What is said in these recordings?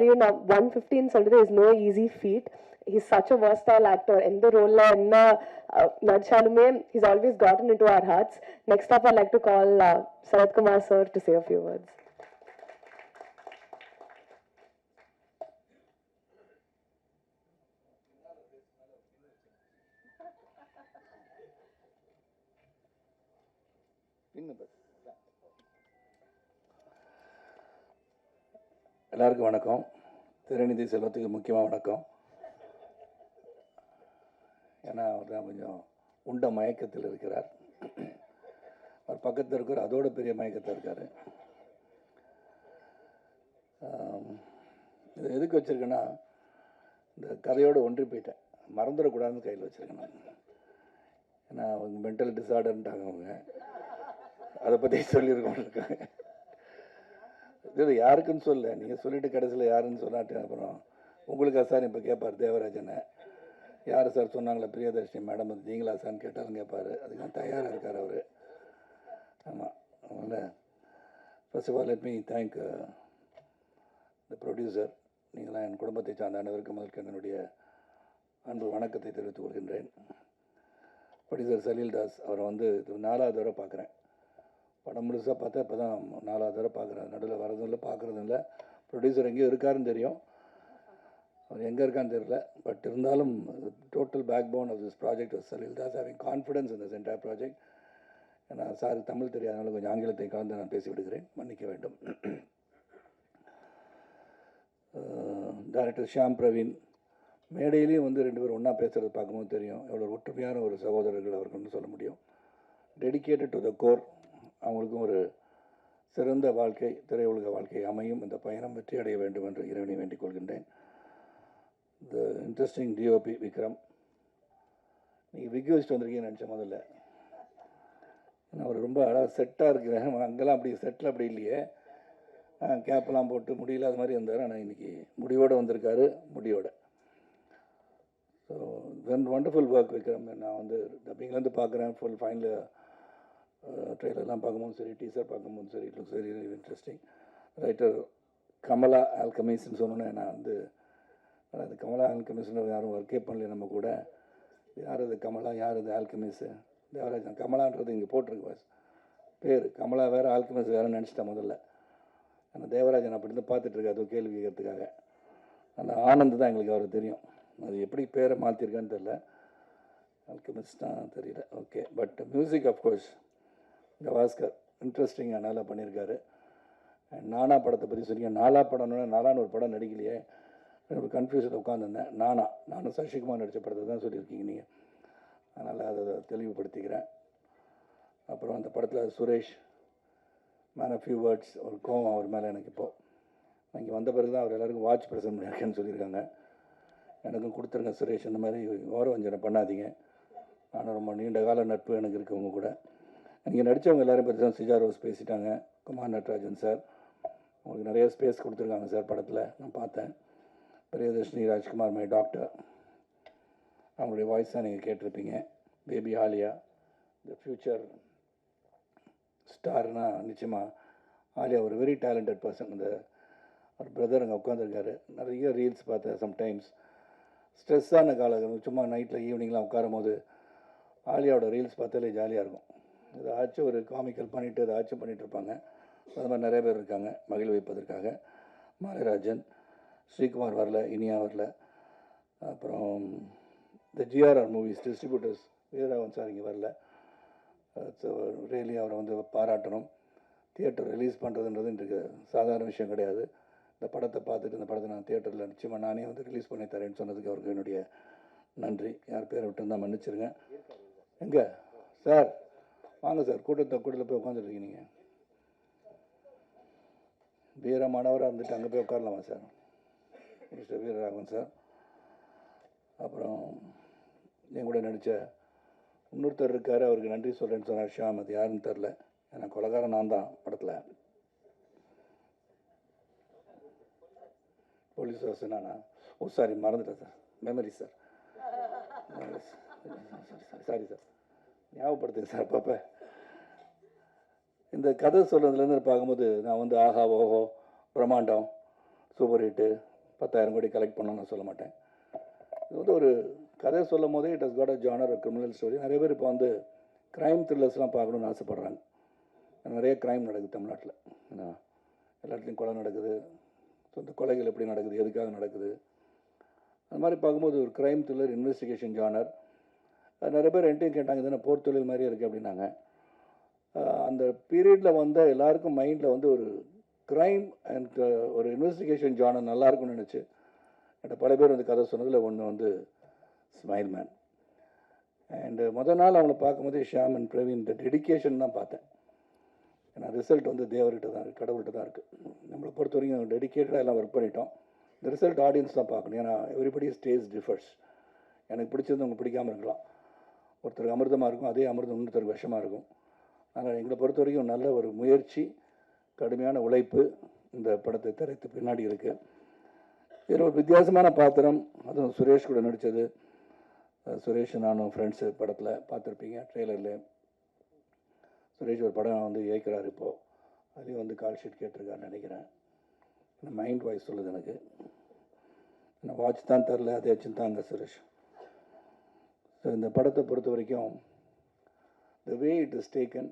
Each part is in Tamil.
115 சொல்றது is no easy feat. He's such a versatile actor. எந்த ரோல்ல என்ன நடிச்சாலுமே he's always gotten into our hearts. Next up, I'd like to call Sarath Kumar sir to say a few words. எல்லாருக்கும் வணக்கம். திரைநிதி செல்வத்துக்கு முக்கியமாக வணக்கம். ஏன்னா அவர் தான் கொஞ்சம் உண்ட மயக்கத்தில் இருக்கிறார். அவர் பக்கத்தில் இருக்கிற அதோட பெரிய மயக்கத்தில் இருக்கார். இது எதுக்கு வச்சுருக்கேன்னா, இந்த கதையோடு ஒன்றி போயிட்டேன், மறந்துடக்கூடாதுன்னு கையில் வச்சுருக்கேன் நான். ஏன்னா அவங்க மென்டல் டிஸார்டர்ன்ட்டாங்க, அவங்க அதை பற்றி சொல்லியிருக்கோம் இருக்காங்க. இது யாருக்குன்னு சொல்ல, நீங்கள் சொல்லிவிட்டு கடைசியில் யாருன்னு சொன்னாட்டு அப்புறம் உங்களுக்கு சார் இப்போ கேட்பார் தேவராஜனை, யார் சார் சொன்னாங்களே பிரியதர்ஷினி மேடம் வந்து நீங்களா சார்னு கேட்டாலும் கேட்பார். அதுக்கு நான் தயாராக இருக்கார் அவர். ஆமாம், அதனால் first of all let me thank the producer. நீங்களாம் என் குடும்பத்தை சார்ந்த அனைவருக்கு முதலுக்கு என்னுடைய அன்பு வணக்கத்தை தெரிவித்துக் கொள்கின்றேன். ப்ரொடியூசர் சலீல் தாஸ் அவரை வந்து இது 4வது தடவை பார்க்குறேன். படம் முழுசாக பார்த்தா இப்போ தான் 4வது தடவை பார்க்குறேன். நடுவில் வரதும் இல்லை, பார்க்குறதும் இல்லை. ப்ரொடியூசர் எங்கேயும் இருக்காருன்னு தெரியும், அவர் எங்கே இருக்கான்னு தெரியல. பட் இருந்தாலும் total backbone of this project was Salil Das. Having confidence in this entire project. ஏன்னா சார் தமிழ் தெரியாதனால கொஞ்சம் ஆங்கிலத்தை கலந்து நான் பேசி விடுகிறேன், மன்னிக்க வேண்டும். டைரக்டர் ஷியாம் பிரவீன், மேடையிலையும் வந்து 2 பேரும் ஒன்றா பேசுகிறது பார்க்கும்போது தெரியும் எவ்வளோ ஒற்றுமையான ஒரு சகோதரர்கள் அவருக்கு சொல்ல முடியும். Dedicated to the core. அவங்களுக்கும் ஒரு சிறந்த வாழ்க்கை, திரையுலக வாழ்க்கை அமையும். இந்த பயணம் வெற்றி அடைய வேண்டும் என்று இறைவனை வேண்டிக் கொள்கின்றேன். த இன்ட்ரெஸ்டிங் டிஓபி விக்ரம். நீங்கள் விக் வச்சுட்டு வந்திருக்கீங்கன்னு நினச்சேன் முதல்ல. நான் அவர் ரொம்ப அழகாக செட்டாக இருக்கிறேன். அங்கெல்லாம் அப்படி செட்டில் அப்படி இல்லையே, கேப்பெல்லாம் போட்டு முடியல அது மாதிரி இருந்தார். ஆனால் இன்றைக்கி முடிவோடு வந்திருக்காரு, முடியோட. So wonderful work Vikram. நான் வந்து டப்பிங்லேருந்து பார்க்குறேன், ஃபுல் ஃபைனல் ட்ரெயிலர்லாம் பார்க்கும்போது சரி, டீசர் பார்க்கும்போது சரி, it looks very very interesting. Writer Kamala ஆல்கமிஸ்ன்னு சொன்னோன்னே நான் வந்து அது கமலா ஆல்கமிஸ்ன்னு யாரும் ஒர்க்கே பண்ணல நம்ம கூட. யார் அது கமலா, யார் அது ஆல்கமிஸு? தேவராஜன். கமலான்றது இங்கே போட்டிருக்கு பாஸ் பேர், கமலா வேறு ஆல்கமிஸ் வேறு நினச்சிட்டேன் முதல்ல. ஆனால் தேவராஜன் அப்படி இருந்து பார்த்துட்ருக்கு, அது கேள்வி கேட்கறதுக்காக. அந்த ஆனந்த் தான் எங்களுக்கு அவர் தெரியும், அது எப்படி பேரை மாற்றிருக்கான்னு தெரில, ஆல்கமிஸ்ட் தான் தெரியல. Okay, but music of course Gavaskar இன்ட்ரெஸ்டிங்காக நல்லா பண்ணியிருக்காரு. நானா படத்தை பற்றி சொன்னீங்க. நாலா படம்னு நாலான்னு ஒரு படம் நடிக்கலையே, ஒரு கன்ஃபியூஷன் உட்காந்துருந்தேன். நானும் சசிகுமார் நடித்த படத்தை தான் சொல்லியிருக்கீங்க நீங்கள், அதனால் அதை தெளிவுபடுத்திக்கிறேன். அப்புறம் அந்த படத்தில் Suresh man of few words, ஒரு கோவம் அவர் மேலே எனக்கு இப்போது இங்கே வந்த பிறகு தான் அவர் எல்லாருக்கும் வாட்ச் ப்ரெசன்ட் பண்ணியிருக்கேன்னு சொல்லியிருக்காங்க. எனக்கும் கொடுத்துருங்க சுரேஷ், இந்த மாதிரி ஓரவஞ்சனை பண்ணாதீங்க. ஆனால் ரொம்ப நீண்ட கால நட்பு எனக்கு இருக்குது உங்கள் கூட. இங்கே நடித்தவங்க எல்லோரும் பற்றி தான் சிஜா ரோஸ் பேசிட்டாங்க. குமார் நட்ராஜன் சார் உங்களுக்கு நிறைய ஸ்பேஸ் கொடுத்துருக்காங்க சார் படத்தில், நான் பார்த்தேன். பிரியதர்ஷினி ராஜ்குமார் மை டாக்டர், அவங்களுடைய வாய்ஸ் தான் நீங்கள் கேட்டிருப்பீங்க. பேபி ஆலியா, த ஃப்யூச்சர் ஸ்டார்னால் நிச்சயமாக ஆலியா ஒரு வெரி டேலண்டட் பர்சன். அந்த ஒரு பிரதர் அங்கே உட்காந்துருக்காரு. நிறைய ரீல்ஸ் பார்த்தேன். சம்டைம்ஸ் ஸ்ட்ரெஸ்ஸான காலம் சும்மா நைட்டில் ஈவினிங்லாம் உட்காரும் போது ஆலியாவோட ரீல்ஸ் பார்த்தாலே ஜாலியாக இருக்கும். ஏதாச்சும் ஒரு காமிக்கல் பண்ணிவிட்டு ஏதாச்சும் பண்ணிகிட்ருப்பாங்க. அது மாதிரி நிறைய பேர் இருக்காங்க மகிழ் வைப்பதற்காக. மாரிராஜன், ஸ்ரீகுமார் வரல, இனியா வரல. அப்புறம் இந்த ஜிஆர்ஆர் மூவிஸ் டிஸ்ட்ரிபியூட்டர்ஸ் வீரராவன் சார் இங்கே வரல. ரியலி அவரை வந்து பாராட்டணும். தியேட்டர் ரிலீஸ் பண்ணுறதுன்றது இன்றைக்கு சாதாரண விஷயம் கிடையாது. இந்த படத்தை பார்த்துட்டு இந்த படத்தை நான் தியேட்டரில் நிச்சயமாக நானே வந்து ரிலீஸ் பண்ணி தரேன்னு சொன்னதுக்கு அவருக்கு என்னுடைய நன்றி. யார் பேரை விட்டுருந்தால் மன்னிச்சிருங்க. எங்கே சார் வாங்க சார், கூட்டத்தில் போய் உட்காந்துருக்கீங்க. நீங்கள் வீரமானவராக இருந்துட்டு அங்கே போய் உட்காரலாமா சார்? Mister Veeraraghavan sir. அப்புறம் என் கூட நடித்த இன்னொருத்தர் இருக்கார், அவருக்கு நன்றி சொல்கிறேன்னு சொன்னார் ஷியாம். அது யாருன்னு தெரில, ஏன்னா கொலைகாரன் நான் தான் படத்தில். போலீஸ் வாசன் நானா? ஓ சாரி, மறந்துட்டேன் sir, memory sir, sorry sir, ஞாபகப்படுத்துங்க சார் பாப்பா. இந்த கதை சொல்கிறதுலேருந்து பார்க்கும்போது நான் வந்து ஆஹா ஓஹோ பிரம்மாண்டம் சூப்பர் ஹிட்டு 10,000 கோடி கலெக்ட் பண்ணோன்னு நான் சொல்ல மாட்டேன். இது வந்து ஒரு கதை சொல்லும் போதே it has got a genre criminal story. நிறைய பேர் இப்போ வந்து க்ரைம் த்ரில்லர்ஸ்லாம் பார்க்கணுன்னு ஆசைப்பட்றாங்க. நிறைய க்ரைம் நடக்குது தமிழ்நாட்டில். ஏன்னா எல்லா இடத்துலையும் கொலை நடக்குது, சொந்த கொலைகள் எப்படி நடக்குது, எதுக்காக நடக்குது, அந்த மாதிரி பார்க்கும்போது ஒரு க்ரைம் த்ரில்லர் இன்வெஸ்டிகேஷன் ஜானர். நிறைய பேர் என்கிட்டையும் கேட்டாங்க, இதுனா போர் தொழில் மாதிரியே இருக்குது அப்படின்னாங்க. அந்த பீரியடில் வந்து எல்லாருக்கும் மைண்டில் வந்து ஒரு க்ரைம் அண்ட் ஒரு இன்வெஸ்டிகேஷன் ஜானர் நல்லாயிருக்கும்னு நினச்சி என்கிட்ட பல பேர் வந்து கதை சொன்னதில் ஒன்று வந்து ஸ்மைல் மேன். அண்டு முதல் நாள் அவங்கள பார்க்கும்போது ஷியாம் அண்ட் பிரவீன் இந்த டெடிக்கேஷன் தான் பார்த்தேன். ஏன்னா ரிசல்ட் வந்து தேவர்கிட்ட தான் இருக்குது, கடவுள்கிட்ட தான் இருக்குது. நம்மளை பொறுத்த வரைக்கும் டெடிக்கேட்டடாக எல்லாம் ஒர்க் பண்ணிட்டோம். இந்த ரிசல்ட் ஆடியன்ஸ் தான் பார்க்கணும். ஏன்னா எவ்ரிபடி டேஸ்ட் டிஃபர்ஸ். எனக்கு பிடிச்சது உங்களுக்கு பிடிக்காமல் இருக்கலாம். ஒருத்தருக்கு அமிர்தமாக இருக்கும், அதே அமிர்தம் இன்னொருத்தருக்கு விஷமாக இருக்கும். அதனால் எங்களை பொறுத்த வரைக்கும் நல்ல ஒரு முயற்சி, கடுமையான உழைப்பு இந்த படத்தை திரைத்து பின்னாடி இருக்குது. இதில் ஒரு வித்தியாசமான பாத்திரம், அதுவும் சுரேஷ் கூட நடித்தது. சுரேஷ் நானும் ஃப்ரெண்ட்ஸு படத்தில் பார்த்துருப்பீங்க ட்ரெய்லரில். சுரேஷ் ஒரு படம் வந்து இயக்கிறார் இப்போது. அதுலேயும் வந்து கால் ஷீட் கேட்டிருக்காருன்னு நினைக்கிறேன். மைண்ட் வாய்ஸ் சொல்லுது எனக்கு. நான் வாட்ச் தான் தரல, அதே வச்சுருந்தாங்க சுரேஷ். ஸோ இந்த படத்தை பொறுத்த வரைக்கும் த வே இட் இஸ் டேக்கன்,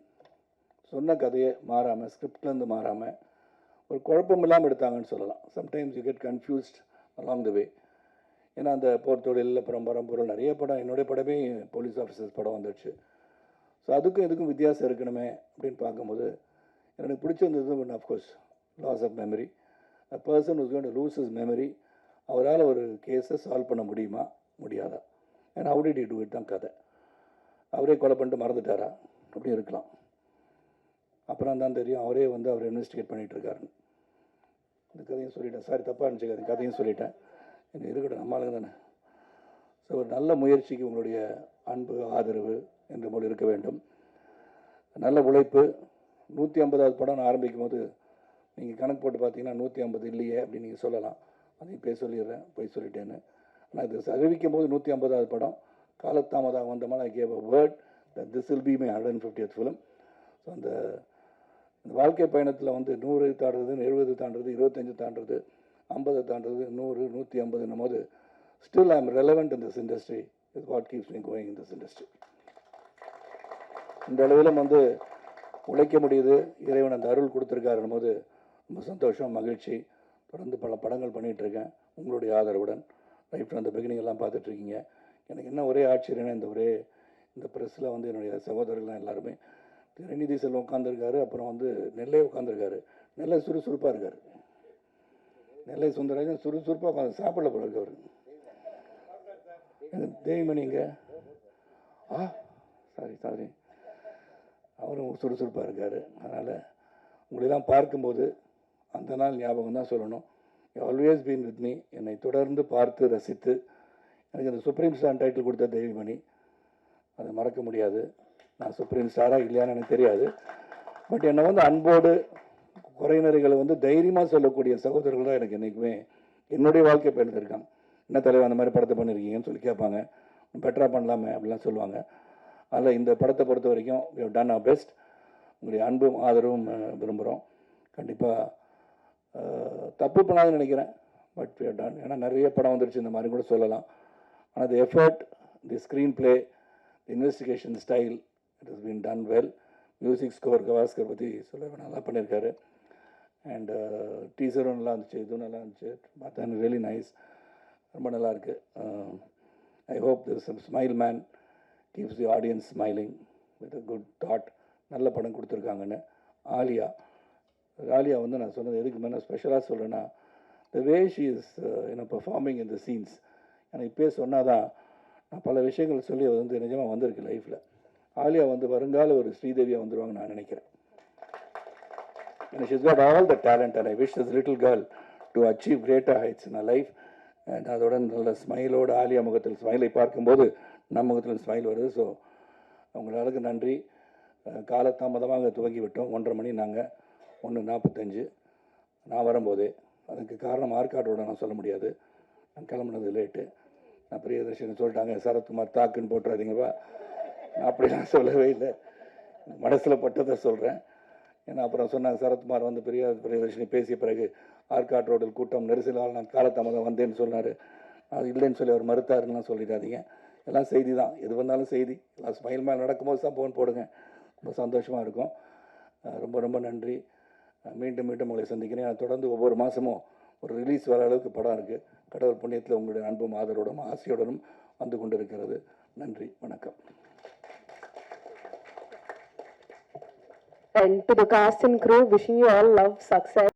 சொன்ன கதையை மாறாமல், ஸ்கிரிப்ட்லேருந்து மாறாமல், ஒரு குழப்பம் இல்லாமல் எடுத்தாங்கன்னு சொல்லலாம். Sometimes you get confused along the way. ஏன்னா அந்த போர் தொழில், அப்புறம் பரம்பொருள், நிறைய படம், என்னுடைய படமே போலீஸ் ஆஃபீஸர்ஸ் படம் வந்துடுச்சு. ஸோ அதுக்கும் இதுக்கும் வித்தியாசம் இருக்கணுமே அப்படின்னு பார்க்கும்போது எனக்கு பிடிச்சிருந்தது one of course loss of memory. A person is going to lose his memory. அவரால் ஒரு கேஸை சால்வ் பண்ண முடியுமா, முடியாதா? ஏன்னா how did he do it தான் கதை. அவரே கொலை பண்ணிட்டு மறந்துட்டாரா, அப்படி இருக்கலாம். அப்புறம் தான் தெரியும் அவரே வந்து அவர் இன்வெஸ்டிகேட் பண்ணிகிட்டு இருக்காருன்னு. இந்த கதையும் சொல்லிட்டேன், சாரி தப்பாக இருந்துச்சு, கதையும் சொல்லிட்டேன். எனக்கு இருக்கட்டும், நம்மளுங்க தானே. ஸோ ஒரு நல்ல முயற்சிக்கு உங்களுடைய அன்பு, ஆதரவு என்ற போல் இருக்க வேண்டும். நல்ல உழைப்பு. 150வது படம் நான் ஆரம்பிக்கும் போது நீங்கள் கணக்கு போட்டு பார்த்தீங்கன்னா 150 இல்லையே அப்படின்னு நீங்கள் சொல்லலாம். அதையும் போய் சொல்லிடுறேன், போய் சொல்லிட்டேன்னு. ஆனால் இது அறிவிக்கும் போது 150வது படம். காலத்தாமதாக வந்த மாதிரி I gave a word that this will be my 150th film. So அந்த வாழ்க்கை பயணத்தில் வந்து 100 தாண்டுறது, 70 தாண்டுறது, 25 தாண்டுறது, 50 தாண்டுறது, 100, 150 போது still I am relevant in this industry. Is what keeps me going in this industry. இந்த அளவிலும் வந்து உழைக்க முடியுது. இறைவன் அந்த அருள் கொடுத்துருக்காருன்னும் போது ரொம்ப சந்தோஷம், மகிழ்ச்சி. தொடர்ந்து பல படங்கள் பண்ணிகிட்ருக்கேன் உங்களுடைய ஆதரவுடன். ரைட் ஃப்ரம் த பிகினிங் எல்லாம் பார்த்துட்ருக்கீங்க. எனக்கு என்ன ஒரே ஆச்சரியம்னா இந்த ப்ரெஸ்ஸில் வந்து என்னுடைய சகோதரர்கள்லாம் எல்லாருமே, திரைநிதி செல்வம் உட்காந்துருக்காரு, அப்புறம் வந்து நெல்லை உட்காந்துருக்காரு. நெல்லை சுறுசுறுப்பாக இருக்கார். நெல்லை சுந்தரராஜன் சுறுசுறுப்பாக உட்காந்து சாப்பிடல போல இருக்கு அவர். தேவிமணி இங்கே சாரி அவரும் சுறுசுறுப்பாக இருக்கார். அதனால் உங்களெல்லாம் பார்க்கும்போது அந்த நாள் ஞாபகம் தான் சொல்லணும். You always been with me. என்னை தொடர்ந்து பார்த்து ரசித்து எனக்கு அந்த சுப்ரீம் ஸ்டார் டைட்டில் கொடுத்த தேவிமணி, அதை மறக்க முடியாது. நான் சுப்ரீம் ஸ்டாராக இல்லையான்னு எனக்கு தெரியாது. பட் என்னை வந்து அன்போடு குறையினர்களை வந்து தைரியமாக சொல்லக்கூடிய சகோதரர்கள் தான் எனக்கு என்றைக்குமே என்னுடைய வாழ்க்கை பயணத்தில் இருக்காங்க. என்ன தலைவர் அந்த மாதிரி படத்தை பண்ணியிருக்கீங்கன்னு சொல்லி கேட்பாங்க. பெட்டராக பண்ணலாமே அப்படிலாம் சொல்லுவாங்க. அதில் இந்த படத்தை பொறுத்த வரைக்கும் we have done our best. உங்களுடைய அன்பும் ஆதரவும் விரும்புகிறோம். கண்டிப்பாக தப்பு பண்ணாதுன்னு நினைக்கிறேன். But we have done. ஏன்னா நிறைய படம் வந்துடுச்சு, இந்த மாதிரி கூட சொல்லலாம். ஆனால் the effort, the screenplay, the investigation style, it has been done well. Music score Gavaskar பற்றி சொல்ல நல்லா பண்ணியிருக்காரு. அண்ட் டீசரும் நல்லா இருந்துச்சு, இதுவும் நல்லா இருந்துச்சு. பார்த்தா ரியலி நைஸ், ரொம்ப நல்லாயிருக்கு. I hope this smile man keeps the audience smiling with a good thought. நல்ல படம் கொடுத்துருக்காங்கன்னு. ஆலியா வந்து நான் சொன்னது எதுக்கு மேலே ஸ்பெஷலாக சொல்கிறேன்னா, the way she is performing in the scenes. எனக்கு இப்போயே சொன்னால் தான் நான் பல விஷயங்கள் சொல்லி அது வந்து நிஜமாக வந்திருக்கு லைஃப்பில். ஆலியா வந்து வருங்கால ஒரு ஸ்ரீதேவியாக வந்துடுவாங்கன்னு நான் நினைக்கிறேன். She is got all the talent and I wish this little girl to achieve greater heights in life. And அதோட நல்ல ஸ்மைலோடு ஆலியா முகத்தில் ஸ்மைலை பார்க்கும்போது நம்ம முகத்தில் ஸ்மைல் வருது. ஸோ அவங்களுக்கு நன்றி. காலதாமதமாக துவங்கி விட்டோம். 1:30 மணி, நாங்கள் 1:45 நான் வரும்போதே. அதுக்கு காரணம் ஆற்காட்டோட நான் சொல்ல முடியாது, நான் கிளம்புனது லேட்டு. நான் பிரியதர்ஷினி சொல்லிட்டாங்க, சரத்குமார் தாக்குன்னு போட்டுறாதீங்கப்பா. நான் அப்படிலாம் சொல்லவே இல்லை, மனசில் பட்டதை சொல்கிறேன். ஏன்னா அப்புறம் சொன்னாங்க சரத்குமார் வந்து பெரியார் பிரியதர்ஷினி பேசிய பிறகு ஆர்காட் ரோடில் கூட்டம் நெரிசலால் நான் காலதாமதம் வந்தேன்னு சொன்னார். அது இல்லைன்னு சொல்லி அவர் மறுத்தாருலாம் சொல்லிடாதீங்க. எல்லாம் செய்தி தான், எது வந்தாலும் செய்தி. எல்லாம் ஸ்மைல் மேல் நடக்கும்போது சம்பவம் போடுங்க, ரொம்ப சந்தோஷமாக இருக்கும். ரொம்ப ரொம்ப நன்றி. மீண்டும் மீண்டும் உங்களை சந்திக்கிறேன். தொடர்ந்து ஒவ்வொரு மாதமும் ஒரு ரிலீஸ் வர அளவுக்கு படம் இருக்குது. கடவுள் புண்ணியத்தில் உங்களுடைய அன்பும் ஆதரவோடும் ஆசையுடனும் வந்து கொண்டிருக்கிறது. நன்றி, வணக்கம். And to the cast and crew, wishing you all love, success.